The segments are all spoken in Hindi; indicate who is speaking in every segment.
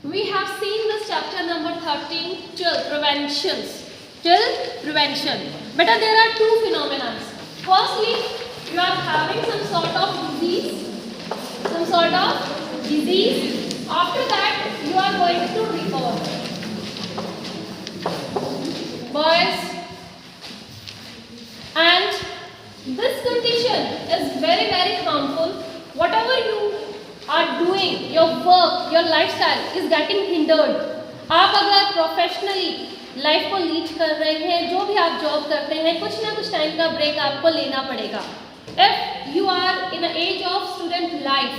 Speaker 1: we have seen this chapter number 13 till preventions. Till prevention. Beta, there are two phenomena. Firstly, you are having some sort of disease. After that, you are going to recover. Boys, and this condition is very, very harmful. Whatever you are doing, your work, your lifestyle is getting hindered. आप अगर प्रोफेशनली लाइफ को लीड कर रहे हैं, जो भी आप जॉब करते हैं, कुछ ना कुछ टाइम का ब्रेक आपको लेना पड़ेगा. If you are in age of student life,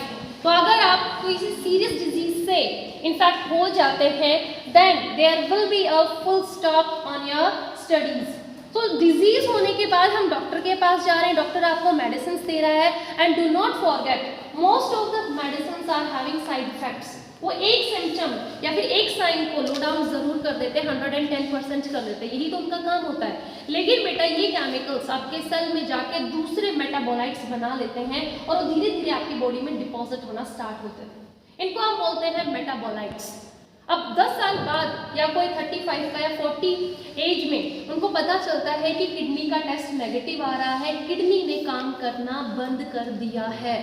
Speaker 1: तो अगर आप किसी सीरियस डिजीज से इनफेक्ट हो जाते हैं, then there will be a full stop on your studies. तो डिजीज होने के बाद हम डॉक्टर के पास जा रहे हैं, डॉक्टर आपको मेडिसिन दे रहा है, and do not forget most of the medicine are having side effects. वो एक सिम्टम या फिर एक साइन को लो डाउन जरूर कर देते हैं, 110% कर देते हैं, यही तो उनका काम होता है. लेकिन बेटा ये केमिकल्स आपके सेल में जाके दूसरे मेटाबोलाइट्स बना लेते हैं और वो धीरे धीरे आपकी बॉडी में डिपॉजिट होना स्टार्ट होते हैं. इनको हम बोलते हैं मेटाबोलाइट्स. अब 10 साल बाद या कोई 35 का या 40 एज में उनको पता चलता है कि किडनी का टेस्ट नेगेटिव आ रहा है, किडनी ने काम करना बंद कर दिया है.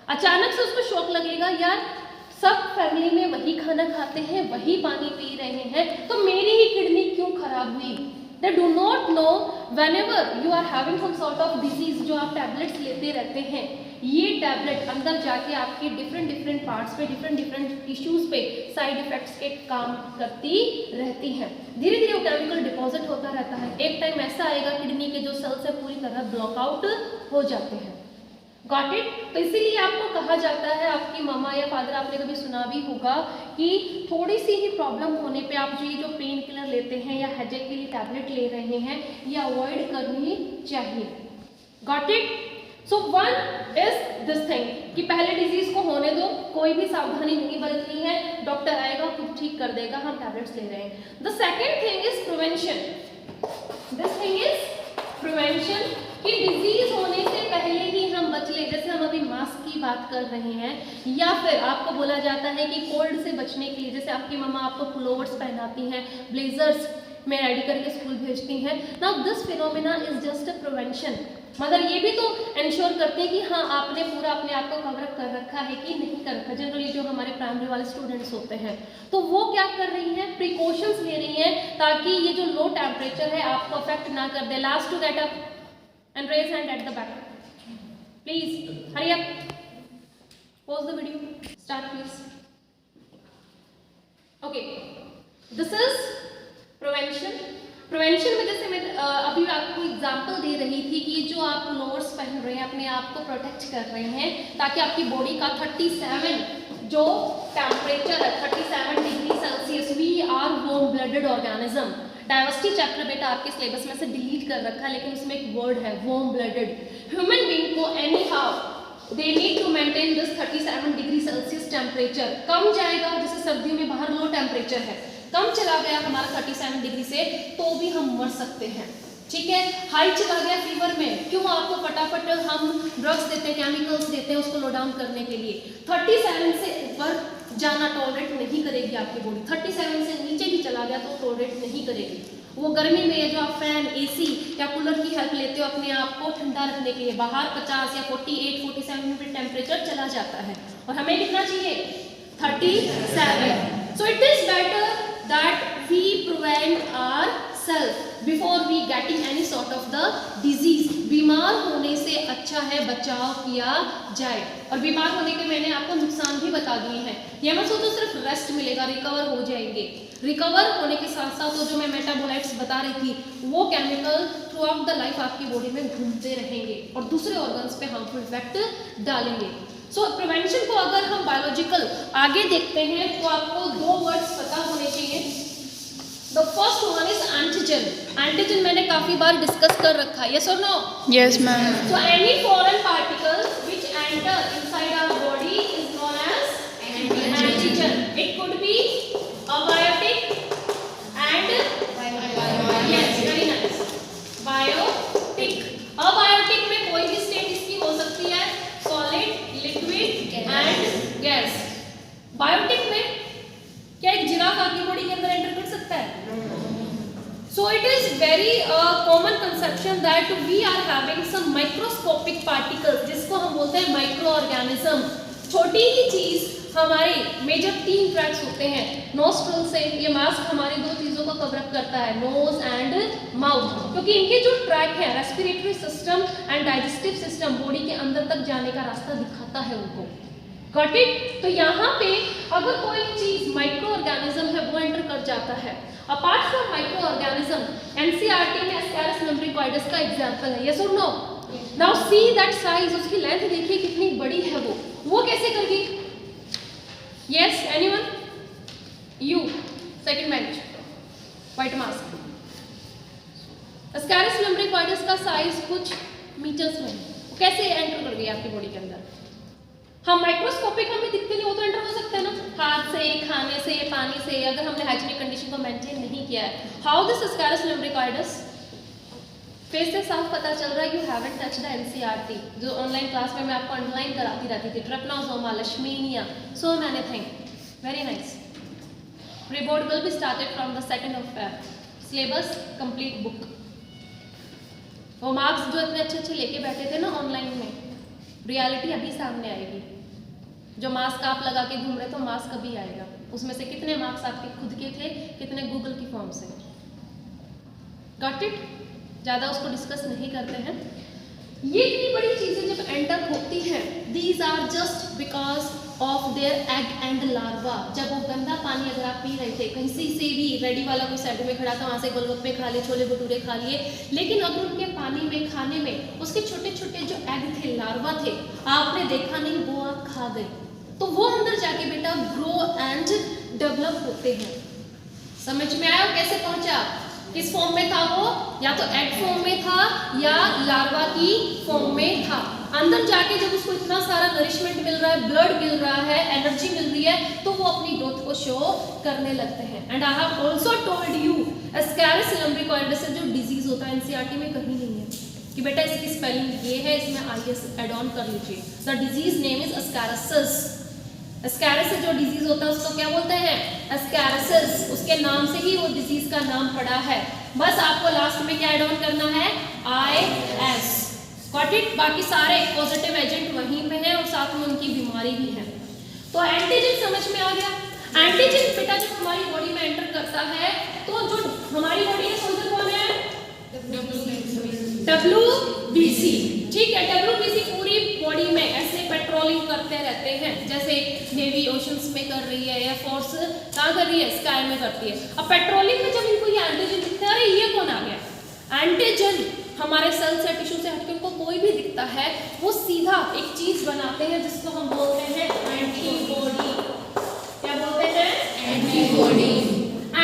Speaker 1: अचानक से उसको शॉक लगेगा, यार सब फैमिली में वही खाना खाते हैं, वही पानी पी रहे हैं, तो मेरी ही किडनी क्यों खराब हुई. They do not know whenever you are having some sort of disease, जो आप टैबलेट्स लेते रहते हैं, ये टैबलेट अंदर जाके आपके डिफरेंट पार्ट्स पे, डिफरेंट टिश्यूज पे साइड इफेक्ट्स के काम करती रहती हैं. धीरे धीरे वो केमिकल डिपॉजिट होता रहता है. एक टाइम ऐसा आएगा किडनी के जो सेल्स है पूरी तरह ब्लॉकआउट हो जाते हैं. Got it. तो इसीलिए आपको कहा जाता है, आपकी मम्मा या फादर आपने कभी सुना भी होगा कि थोड़ी सी ही प्रॉब्लम होने पे आप जो पेन किलर लेते हैं या हेडेक के लिए टैबलेट ले रहे हैं, ये अवॉइड करनी चाहिए. Got it. So one is this thing कि पहले डिजीज को होने दो, कोई भी सावधानी नहीं बरतनी है, डॉक्टर आएगा खुद ठीक कर देगा, हम टैबलेट्स ले रहे हैं. The second thing is prevention. This thing is prevention कि डिजीज होने से पहले ही हम बच ले. जैसे हम अभी मास्क की बात कर रहे हैं, या फिर आपको बोला जाता है कि कोल्ड से बचने के लिए जैसे आपकी मम्मा आपको पुलोवर्स पहनाती हैं, ब्लेजर्स में रेडी करके स्कूल भेजती हैं. Now this phenomena is just a prevention. मगर ये भी तो इंश्योर करते हैं कि हाँ आपने पूरा अपने आप को कवर कर रखा है कि नहीं कर रखा. जनरली जो हमारे प्राइमरी वाले स्टूडेंट्स होते हैं, तो वो क्या कर रही हैं, प्रिकॉशंस ले रही हैं ताकि ये जो लो टेम्परेचर है आपको अफेक्ट ना कर दे. Last to get up and raise hand at the back. Please hurry up. Pause the video. Start please. Okay. This is prevention. Prevention में जैसे मैं अभी आपको एग्जांपल दे रही थी कि जो आप पुलोवर्स पहन रहे हैं, अपने आप को प्रोटेक्ट कर रहे हैं ताकि आपकी बॉडी का 37 जो टेम्परेचर है 37 degree Celsius. We are warm blooded organism. Diversity chapter बेटा आपके सिलेबस में से डिलीट कर रखा है, लेकिन उसमें एक वर्ड है वार्म ब्लडेड. ह्यूमन बीइंग को anyhow they need to maintain this 37 degree Celsius temperature. कम जाएगा, जैसे सर्दियों में बाहर लो टेम्परेचर है, कम चला गया हमारा 37 डिग्री से तो भी हम मर सकते हैं. ठीक है. हाई चला गया फीवर में, क्यों आपको फटाफट हम ड्रग्स देते हैं, केमिकल्स देते हैं उसको लो डाउन करने के लिए. 37 से ऊपर जाना टॉलरेट नहीं करेगी आपकी बॉडी. 37 से नीचे भी चला गया तो टॉलरेट नहीं करेगी. वो गर्मी में जो आप फैन, एसी या कूलर की हेल्प लेते हो अपने आप को ठंडा रखने के लिए, बाहर 50 या 48, 47 में टेम्परेचर चला जाता है और हमें कितना चाहिए, 37. So it is better that we prevent ourselves before we getting any sort of the disease. बीमार होने से अच्छा है बचाव किया जाए. और बीमार होने के मैंने आपको नुकसान भी बता दिए हैं. ये मत सोचो सिर्फ रेस्ट मिलेगा, रिकवर हो जाएंगे. रिकवर होने के साथ साथ तो जो मैं मेटाबोलाइट्स बता रही थी, वो chemical through out the life आपकी बॉडी में घूमते रहेंगे और दूसरे ऑर्गन्स पे हार्मफुल इफेक्ट डालेंगे. सो प्रिवेंशन को अगर हम बायोलॉजिकल आगे देखते हैं तो आपको दो वर्ड्स पता होने चाहिए. The first one is antigen. Antigen मैंने काफी बार डिस्कस कर रखा है. यस और no?
Speaker 2: Yes ma'am.
Speaker 1: So any foreign particles which enter inside our body is known as antigen. It could be abiotic and yes very nice biotic. Abiotic में कोई भी स्टेट इसकी हो सकती है, solid, liquid and gas. Biotic में क्या very common conception that we are having some microscopic particles, जिसको हम बोलते हैं माइक्रो ऑर्गेनिज्म। छोटी ही चीज हमारे मेजर 3 ट्रैक्स होते हैं नोस्ट्रल से। ये मास्क हमारी 2 चीजों को कवर अप करता है, नोज एंड माउथ, क्योंकि इनके जो ट्रैक है respiratory system and digestive system, body के अंदर तक जाने का रास्ता दिखाता है उनको। Got it? तो यहाँ पे अगर कोई चीज माइक्रो ऑर्गेनिज्म है वो एंटर कर जाता है। Apart from micro organism, NCERT में एस्केरिस लम्ब्रिकॉइडस का एग्जांपल है, यस और no? Now see that size, उसकी लेंथ देखिए कितनी बड़ी है वो कैसे कर गई? Yes, anyone? You, second bench, white mask. Ascaris lumbricoides का साइज कुछ मीटर्स में, कैसे एंटर कर गई आपकी बॉडी के अंदर? हम माइक्रोस्कोपिक हमें दिखते नहीं, वो तो एंटर हो सकते हैं ना, हाथ से, खाने से, पानी से, अगर हमने हाइजीनिक कंडीशन को मेंटेन नहीं किया है। How this Ascaris lumbricoides? Face से साफ पता चल रहा है you haven't touch the NCERT, जो ऑनलाइन क्लास में मैं आपको अंडरलाइन कराती रहती थी, trypanosoma, leishmania, so many thing, very nice. Preboard will be started from the 2nd of Feb, syllabus complete book. वो मार्क्स जो इतने अच्छे लेके बैठे थे ना ऑनलाइन में, रियलिटी अभी सामने आएगी। जो मास्क आप लगा के घूम रहे तो मास्क अभी आएगा, उसमें से कितने मार्क्स आपके खुद के थे, कितने गूगल की फॉर्म से। Got it? ज़्यादा उसको डिस्कस नहीं करते हैं। ये इतनी बड़ी चीज़ें जब एंटर होती हैं, these are just because of their egg and larva. जब वो गंदा पानी अगर आप पी रहे थे, कहीं से भी रेडी वाला कोई साइड में खड़ा था, वहाँ से गोलगप्पे खा लिए, छोले भटूरे खा लिए, लेकिन अगर उनके पानी में, खाने में उसके छोटे छोटे जो एग थे, लार्वा थे, आपने देखा नहीं, वो आप खा गए, तो वो अंदर जाके बेटा ग्रो एंड डेवलप होते हैं। समझ में आया कैसे पहुंचा? किस फॉर्म में था वो? या तो एग फॉर्म में था या लार्वा की फॉर्म में था। अंदर जाके जब उसको इतना सारा नरिशमेंट मिल रहा है, ब्लड मिल रहा है, एनर्जी मिल रही है, तो वो अपनी ग्रोथ को शो करने लगते हैं। And I have also told you ascaris lumbricoides से जो डिजीज होता है एनसीईआरटी में कहीं नहीं है कि बेटा इसकी स्पेलिंग ये है, इसमें आईएस ऐड ऑन कर लीजिए। The disease name is ascariasis. Ascaris जो डिजीज होता है उसको क्या बोलते हैं? एस्केरिसिस। उसके नाम से ही वो डिजीज का नाम पड़ा है, बस आपको लास्ट में क्या ऐड ऑन करना है? IS। Got it? बाकी सारे पॉजिटिव एजेंट वहीं पे हैं और साथ में उनकी बीमारी भी है। तो एंटीजन समझ में आ गया? एंटीजन बेटा जब हमारी बॉडी में एंटर करता है तो जो हमारी बॉडी है सोल्जर कौन है? WBC। ठीक है, WBC पूरी बॉडी में ऐसे पेट्रोलिंग करते रहते हैं, जैसे नेवी ओशंस में कर रही है, एयर फोर्स कहाँ कर रही है? स्काई में करती है। अब पेट्रोलिंग में जब इनको ये एंटीजन दिखता है, अरे ये कौन आ गया? एंटीजन हमारे सेल से, टिश्यू से हटके उनको कोई भी दिखता है, वो सीधा एक चीज बनाते हैं जिसको हम बोलते हैं एंटीबॉडी। क्या बोलते हैं? Antibody.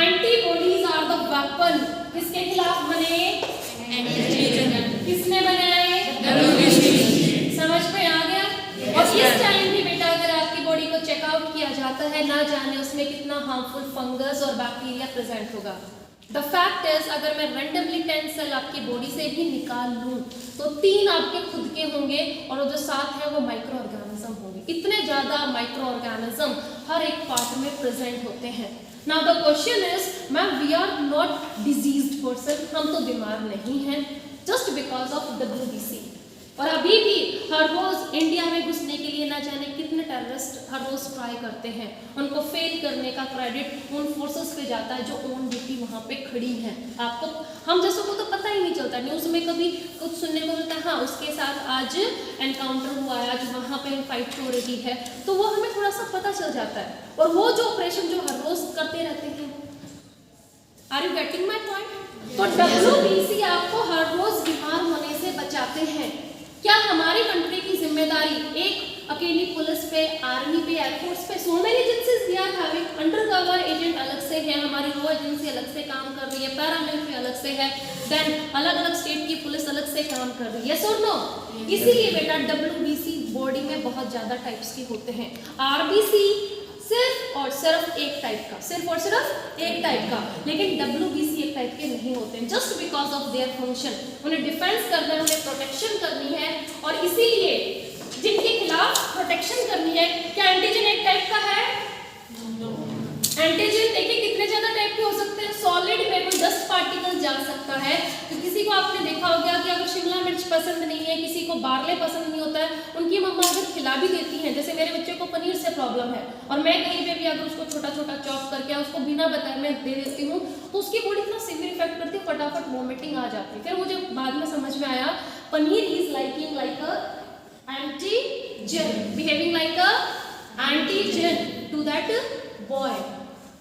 Speaker 1: Antibodies are the weapon. किसके खिलाफ बने? एंटीजन। किसने बनाए? समझ में आ गया? और इस टाइम भी बेटा अगर आपकी बॉडी को चेकआउट किया जाता है, ना जाने उसमें कितना हार्मफुल फंगस और बैक्टीरिया प्रेजेंट होगा। द फैक्ट इज अगर मैं रैंडमली 10 सेल आपकी बॉडी से भी निकाल लूं तो 3 आपके खुद के होंगे और जो 7 है वो माइक्रो ऑर्गेनिज्म होंगे। इतने ज्यादा माइक्रो ऑर्गेनिज्म हर एक पार्ट में प्रेजेंट होते हैं। Now the question is, ma'am we are not diseased person, हम तो बीमार नहीं हैं, जस्ट बिकॉज ऑफ WBC। और अभी भी हर रोज इंडिया में घुसने के लिए ना जाने कितने टेररिस्ट हर रोज ट्राई करते हैं। उनको फेल करने का क्रेडिट उन फोर्सेस पे जाता है जो ऑन ड्यूटी वहाँ पे खड़ी हैं। आपको, हम जैसों को तो पता ही नहीं चलता, न्यूज़ में कभी कुछ सुनने को मिलता है, हाँ उसके साथ आज एनकाउंटर हुआ है, आज वहाँ पे फाइट हो रही है, तो वो हमें थोड़ा सा पता चल जाता है। और वो जो ऑपरेशन जो हर रोज करते रहते हैं, are you getting my point? तो WBC आपको हर रोज बीमार होने से बचाते हैं। क्या हमारी कंट्री की जिम्मेदारी एक अकेली पुलिस पे, आर्मी पे, एयरफोर्स पे, so many agencies we are having, undercover agent अलग से है, हमारी रॉ एजेंसी अलग से काम कर रही है, पैरामिलिट्री अलग से है, देन अलग अलग स्टेट की पुलिस अलग से काम कर रही है, यस और नो? इसीलिए बेटा WBC बॉडी में बहुत ज्यादा टाइप्स के होते हैं। RBC सिर्फ और सिर्फ एक टाइप का, सिर्फ और सिर्फ एक टाइप का, लेकिन WBC एक टाइप के नहीं होते हैं, just because of their function. उन्हें डिफेंस करना है, उन्हें प्रोटेक्शन करनी है, और इसीलिए जिनके खिलाफ प्रोटेक्शन करनी है, क्या एंटीजन एक टाइप का है? एंटीजन देखिए कितने ज्यादा टाइप के हो सकते हैं। सॉलिड में कोई डस्ट पार्टिकल जा सकता है। तो किसी को आपने देखा होगा कि अगर शिमला मिर्च पसंद नहीं है, किसी को बारले पसंद नहीं होता है, उनकी मम्मा अगर खिला भी देती हैं, जैसे मेरे बच्चे को पनीर से प्रॉब्लम है और मैं कहीं पे भी अगर उसको छोटा छोटा चॉप करके उसको बिना बताए मैं दे देती हूँ, तो उसकी बॉडी इतना सीवियर इफेक्ट करती है, फटाफट वॉमिटिंग आ जाती है। फिर मुझे बाद में समझ में आया paneer is liking like a antigen, behaving like a antigen to that boy.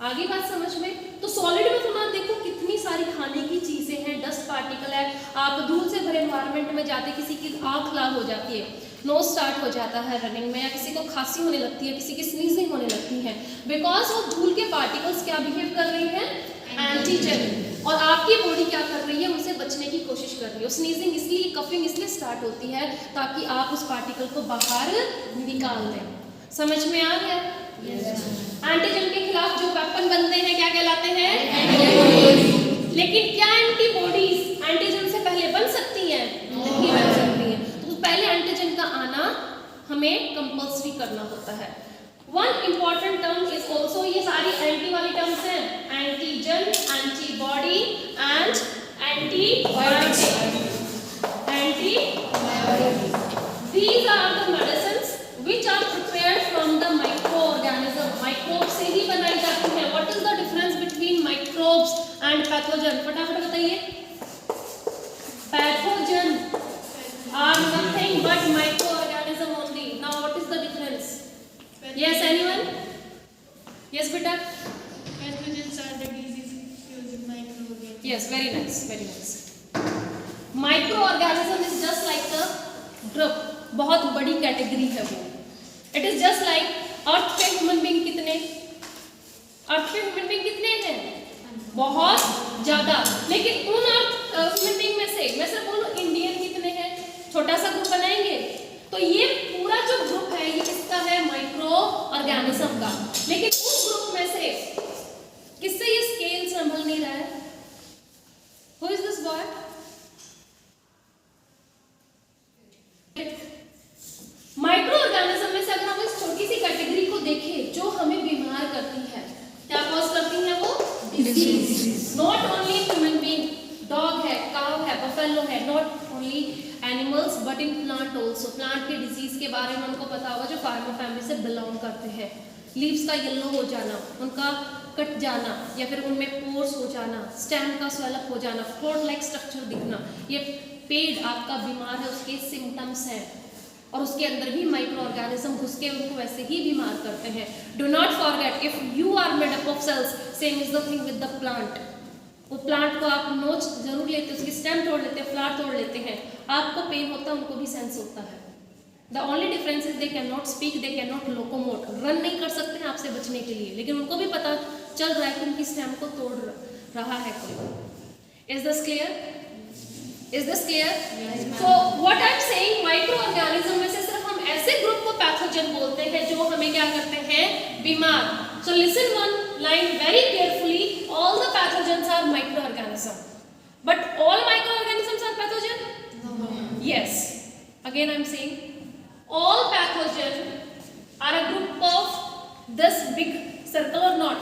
Speaker 1: आगे बात समझ में? तो सॉलिड में तुम देखो कितनी सारी खाने की चीजें हैं, डस्ट पार्टिकल है, आप धूल से भरे एनवायरनमेंट में जाते, किसी की आंख लाल हो जाती है, नोज स्टार्ट हो जाता है रनिंग में, या किसी को खांसी होने लगती है, किसी की स्नीजिंग होने लगती है, बिकॉज वो धूल के पार्टिकल्स क्या बिहेव कर रही हैं? एंटीजन। और आपकी बॉडी क्या कर रही है? उनसे बचने की कोशिश कर रही है। स्नीजिंग इसलिए, कफिंग इसलिए स्टार्ट होती है ताकि आप उस पार्टिकल को बाहर निकाल दें। समझ में आ गया? एंटीजन के खिलाफ जो वेपन बनते हैं क्या कहलाते हैं? एंटीबॉडीज। लेकिन क्या एंटीबॉडीज एंटीजन से पहले बन सकती हैं? नहीं बन सकती हैं। तो पहले एंटीजन का आना हमें कंपल्सरी करना होता है। One important term is also, ये सारी एंटी वाली टर्म्स हैं, antigen, antibody and antibiotic. These are the medicines which are prepared from the microorganism. Microbes से ही बनाई जाती हैं। What is the difference between microbes and pathogen? फटाफट बताइए। Pathogen are nothing but microorganism only. Now what is the difference? Yes, anyone? Yes, beta.
Speaker 2: Pathogens are the diseases causing microorganisms.
Speaker 1: Yes, very nice, very nice. Microorganism is just like a group, बहुत बड़ी कैटेगरी है वो। It is just like earth पे ह्यूमन बीइंग कितने, अर्थ पे ह्यूमन बीइंग कितने हैं? बहुत ज्यादा। लेकिन उन अर्थ ह्यूमन बीइंग में से मैं सिर्फ बोलूं इंडियन कितने हैं? छोटा सा ग्रुप बनाएंगे तो ये पूरा जो ग्रुप है ये किसका है? माइक्रो ऑर्गेनिज्म का। लेकिन उस ग्रुप में से किससे ये स्केल संभल नहीं रहा है? Who is this boy? Micro organism में से अगर हम इस छोटी सी कैटेगरी को देखें जो हमें बीमार करती है, क्या कॉज करती है वो? Disease. Not only human being, dog है, काव है, बफेलो है, not only animals but in plant also. Plant के डिजीज के बारे में हमको पता होगा जो फार्मर फैमिली से बिलोंग करते हैं। लीव्स का येलो हो जाना, उनका कट जाना, या फिर उनमें पोर्स हो जाना, स्टेम का स्वेलअप हो जाना, फ्लोट लाइक स्ट्रक्चर दिखना, ये पेड़ आपका बीमार है उसके सिम्टम्स हैं। और उसके अंदर भी माइक्रो ऑर्गेनिज्म घुस के उनको वैसे ही बीमार करते हैं। Do not forget if you are made up of cells, same is the thing with the plant. वो प्लांट को आप नोच जरूर लेते हैं, उसकी स्टेम तोड़ लेते हैं, फ्लावर तोड़ लेते हैं, आपको पेन होता है, उनको भी सेंस होता है। The only difference is they can not speak, they can not locomote, run नहीं कर सकते हैं आपसे बचने के लिए, लेकिन उनको भी पता चल रहा है कि उनकी स्टेम को तोड़ रहा है कोई। Is this clear? Is this clear? Yes, so what I'm saying, microorganism में से सिर्फ हम ऐसे ग्रुप को पैथोजन बोलते हैं जो हमें क्या करते हैं? बीमार। So listen one line very carefully. All the pathogens are microorganism, but all microorganisms are pathogen?
Speaker 2: No.
Speaker 1: Yes. Again I'm saying, all pathogen are a group of this big circle or not?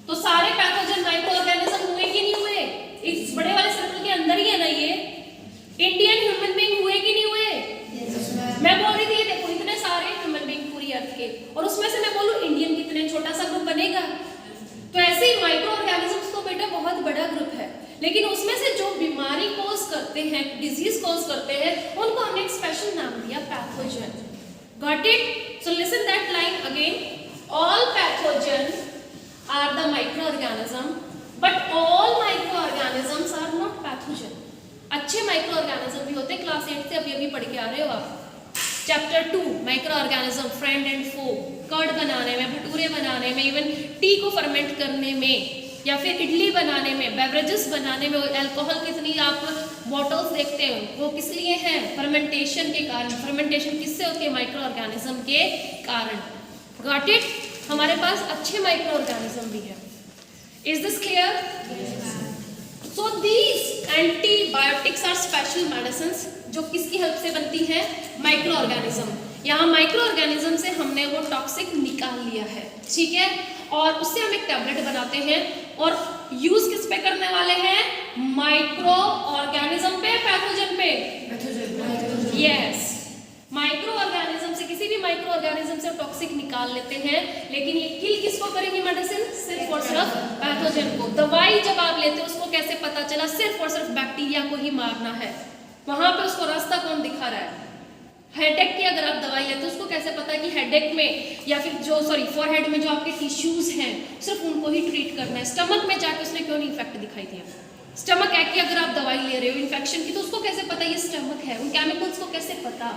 Speaker 1: तो सारे पैथोजन माइक्रोऑर्गेनिज्म हुए कि नहीं हुए? इस बड़े वाले सर्कल के अंदर ही है ना ये। इंडियन ह्यूमन बीइंग हुए कि नहीं हुए?
Speaker 2: Yes,
Speaker 1: मैं बोल रही थी देखो इतने सारे ह्यूमन बीइंग पूरी अर्थ के, और उसमें से मैं बोलूं इंडियन कितने, छोटा सा ग्रुप बनेगा। तो ऐसे ही माइक्रो ऑर्गेनिजम्स तो बेटा बहुत बड़ा ग्रुप है, लेकिन उसमें से जो बीमारी कॉज करते हैं, डिजीज कॉज करते हैं, उनको हमने एक स्पेशल नाम दिया pathogen. Got it? So listen that line again. All pathogen are the micro organism, but all microorganisms are not pathogen. अच्छे माइक्रोऑर्गेनिज्म भी होते हैं, क्लास 8 से अभी पढ़ के आ रहे हो आप। Chapter 2 microorganism, friend and foe, curd बनाने में, भटूरे बनाने में, इवन टी को फर्मेंट करने में, या फिर इडली बनाने में, बेवरेजेस बनाने में, अल्कोहल कितनी आप बॉटल्स देखते हो वो किस लिए है? फर्मेंटेशन के कारण। फर्मेंटेशन किससे होती है? माइक्रोऑर्गेनिज्म के कारण। Got it? हमारे पास अच्छे माइक्रोऑर्गेनिज्म भी है। Is this clear?
Speaker 2: Yes.
Speaker 1: So these antibiotics are special medicines जो किसकी हेल्प से बनती है? माइक्रोऑर्गेनिज्म। यहाँ माइक्रोऑर्गेनिज्म से हमने वो टॉक्सिक निकाल लिया है, ठीक है। और उससे हम एक टैबलेट बनाते हैं और यूज किस पे करने वाले हैं, माइक्रो ऑर्गेनिज्म पे, पैथोजन पे, यस माइक्रो ऑर्गेनिज्म से, किसी भी माइक्रो ऑर्गेनिज्म से टॉक्सिक निकाल लेते हैं, लेकिन ये किल किसको करेंगे मेडिसिन, सिर्फ और सिर्फ पैथोजन को। दवाई जब आप लेते हो उसको कैसे पता चला, सिर्फ और सिर्फ बैक्टीरिया को ही मारना है, वहां पे उसको रास्ता कौन दिखा रहा है। हेडेक की अगर आप दवाई लेते हो उसको कैसे पता है कि हेडेक में या फिर जो फॉरहेड में जो आपके टिश्यूज हैं सिर्फ उनको ही ट्रीट करना है, स्टमक में जाके उसने क्यों नहीं इफेक्ट दिखाई दिया। स्टमक है कि अगर आप दवाई ले रहे हो इन्फेक्शन की तो उसको कैसे पता ये स्टमक है, उन केमिकल्स को कैसे पता।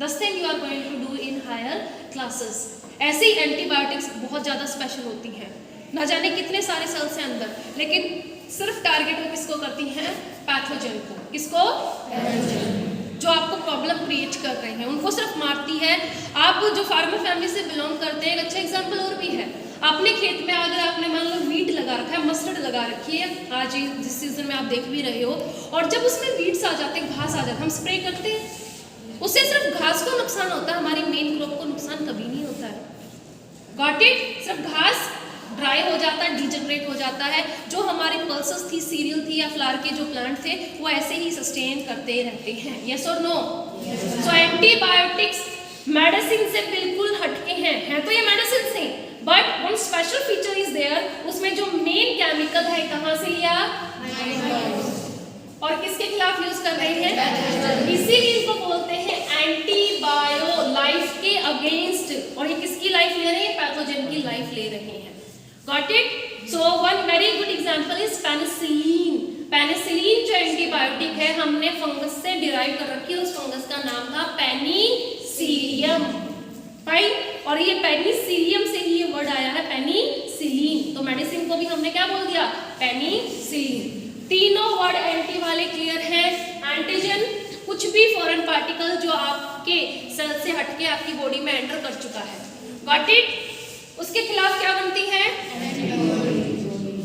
Speaker 1: This thing you are going to do in higher classes. ऐसे ही एंटीबायोटिक्स बहुत ज़्यादा स्पेशल होती हैं, ना जाने कितने सारे सेल्स हैं अंदर, लेकिन सिर्फ टारगेट वो किसको करती हैं, पैथोजन को। किसको, जो आपको प्रॉब्लम क्रिएट कर रहे हैं उनको सिर्फ मारती है। आप जो फार्मर फैमिली से बिलोंग करते हैं, एक अच्छा एग्जाम्पल और भी है, अपने खेत में अगर आपने मान लो वीट लगा रखा है, मस्टर्ड लगा रखी है, आज जिस सीजन में आप देख भी रहे हो, और जब उसमें वीड्स आ जाते हैं, घास आ जाते हैं, हम स्प्रे करते हैं, उससे सिर्फ घास को नुकसान होता है, हमारी मेन क्रॉप को नुकसान कभी नहीं होता है। गॉट इट, सिर्फ घास ड्राई हो जाता है, डिजनरेट हो जाता है, जो हमारी पल्सेस थी, सीरियल थी या फ्लावर के जो प्लांट थे वो ऐसे ही सस्टेन करते रहते हैं। यस और नो। सो एंटीबायोटिक्स मेडिसिन से बिल्कुल हटके हैं तो ये मेडिसिन से, but one special feature is there, उसमें जो मेन केमिकल है कहाँ से लिया, और किसके खिलाफ यूज कर रहे हैं, इसीलिए इनको बोलते हैं एंटीबायो, लाइफ के अगेंस्ट। और ये किसकी लाइफ ले रहे हैं, पैथोजन की लाइफ ले रहे हैं। Got it. So one very good example is penicillin. Penicillin जो एंटीबायोटिक है हमने फंगस से डिराइव कर रखी है, उस फंगस का नाम था पेनिसिलियम, राइट। और ये पेनिसिलियम से ही ये वर्ड आया है पेनिसिलिन, तो मेडिसिन को भी हमने क्या बोल दिया, पेनिसिलिन। तीनों वर्ड एंटी वाले क्लियर है। एंटीजन कुछ भी फॉरेन पार्टिकल जो आपके सेल से हटके आपकी बॉडी में एंटर कर चुका है, गॉट इट। उसके खिलाफ क्या बनती है,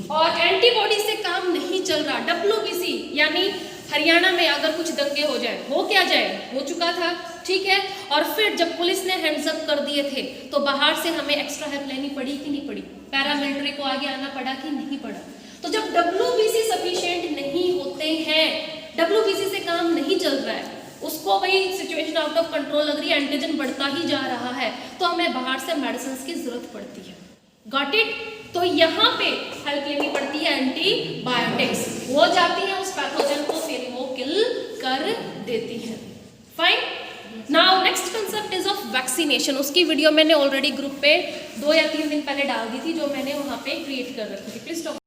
Speaker 1: और एंटीबॉडी से काम नहीं चल रहा, WBC यानी हरियाणा में अगर कुछ दंगे हो जाए, हो क्या जाए, हो चुका था, ठीक है। और फिर जब पुलिस ने हैंड्स अप कर दिए थे तो बाहर से हमें एक्स्ट्रा हेल्प लेनी पड़ी कि नहीं पड़ी, पैरामिलिट्री को आगे आना पड़ा कि नहीं पड़ा। तो जब WBC सफिशिएंट नहीं होते हैं, WBC से काम नहीं चल रहा है, उसको वही सिचुएशन आउट ऑफ कंट्रोल लग रही है, एंटीजन बढ़ता ही जा रहा है, तो हमें बाहर से मेडिसिन की जरूरत पड़ती है। Got it. तो यहाँ पे हेल्प लेनी पड़ती है एंटीबायोटिक्स, वो जाती है उस पैथोजन को, फिर वो किल कर देती है। Fine. Now next concept is of vaccination. उसकी वीडियो मैंने ऑलरेडी ग्रुप पे 2 या 3 दिन पहले डाल दी थी, जो मैंने वहाँ पे क्रिएट कर रखी थी। प्लीज